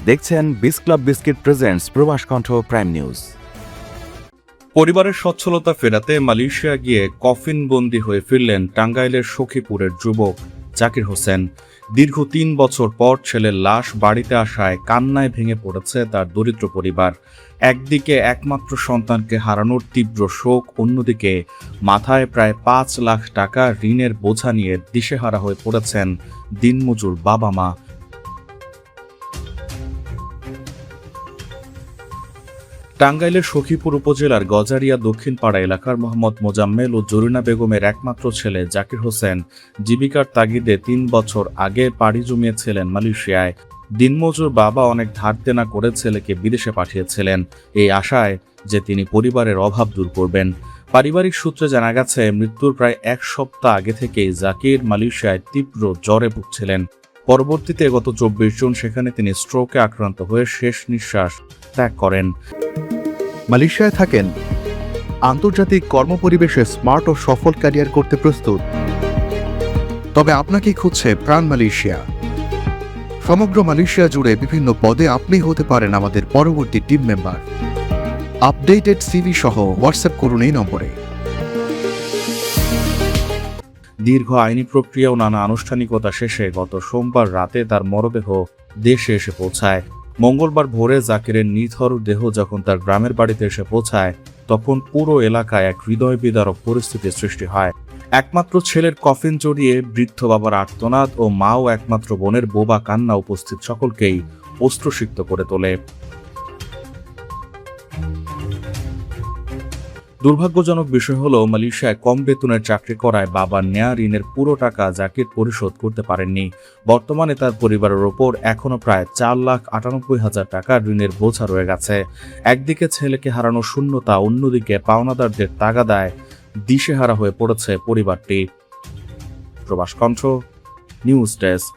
দেখছেন বিস club biscuit presents প্রবাস কণ্ঠ প্রাইম নিউজ। পরিবারের সচ্ছলতা ফেরাতে মালয়েশিয়া গিয়ে কফিনবন্দি হয়ে ফিরলেন টাঙ্গাইলের সখীপুরের যুবক জাকির হোসেন। দীর্ঘ ৩ বছর পর ছেলের লাশ বাড়িতে আসায় কান্নায় ভেঙে পড়েছে তার দরিদ্র পরিবার। একদিকে একমাত্র সন্তানকে হারানোর তীব্র শোক, অন্যদিকে মাথায় প্রায় ৫ লাখ টাকা ঋণের বোঝা নিয়ে দিশেহারা হয়ে পড়েছেন দিনমজুর বাবা মা। টাঙ্গাইলের সখীপুর উপজেলার গজারিয়া দক্ষিণপাড়া এলাকার মোহাম্মদ মোজাম্মেল ও জরিনা বেগমের একমাত্র ছেলে জাকির হোসেন জীবিকার তাগিদে ৩ বছর আগে পাড়ি জমিয়েছিলেন মালয়েশিয়ায়। দিনমজুর বাবা অনেক ধার দেনা করে ছেলেকে বিদেশে পাঠিয়েছিলেন এই আশায় যে তিনি পরিবারের অভাব দূর করবেন। পারিবারিক সূত্রে জানা গেছে, মৃত্যুর প্রায় ১ সপ্তাহ আগে থেকেই জাকির মালয়েশিয়ায় তীব্র জ্বরে ভুগছিলেন। পরবর্তীতে গত ২৪ জুন সেখানে তিনি স্ট্রোকে আক্রান্ত হয়ে শেষ নিঃশ্বাস ত্যাগ করেন। মালয়েশিয়ায় থাকেন, আন্তর্জাতিক কর্মপরিবেশে স্মার্ট ও সফল ক্যারিয়ার করতে প্রস্তুত, তবে আপনাকে খুঁজছে প্রাণ মালয়েশিয়া। সমগ্র মালয়েশিয়া জুড়ে বিভিন্ন পদে আপনি হতে পারেন আমাদের পরবর্তী টিম মেম্বার। আপডেটেড সিভি সহ হোয়াটসঅ্যাপ করুন এই নম্বরে। দীর্ঘ আইনি প্রক্রিয়া ও নানা আনুষ্ঠানিকতা শেষে গত সোমবার রাতে তার মরদেহ দেশে এসে পৌঁছায়। মঙ্গলবার ভোরে জাকিরের নিথর দেহ যখন তার গ্রামের বাড়িতে এসে পৌঁছায়, তখন পুরো এলাকায় এক হৃদয় বিদারক পরিস্থিতির সৃষ্টি হয়। একমাত্র ছেলের কফিন জড়িয়ে বৃদ্ধ বাবার আর্তনাদ ও মা ও একমাত্র বোনের বোবা কান্না উপস্থিত সকলকেই অশ্রুসিক্ত করে তোলে। দুর্ভাগ্যজনক বিষয় হলো, মালয়েশিয়ায় কম বেতনের চাকরি করায় বাবার নেয়া ঋণের পুরো টাকা জাকির পরিশোধ করতে পারেননি। বর্তমানে তার পরিবারের ওপর এখনো প্রায় ৪,৯৮,০০০ টাকার ঋণের বোঝা রয়ে গেছে। একদিকে ছেলেকে হারানো শূন্যতা, অন্যদিকে পাওনাদারদের তাগাদায় দিশেহারা হয়ে পড়েছে পরিবারটি। প্রবাস কণ্ঠ নিউজ ডেস্ক।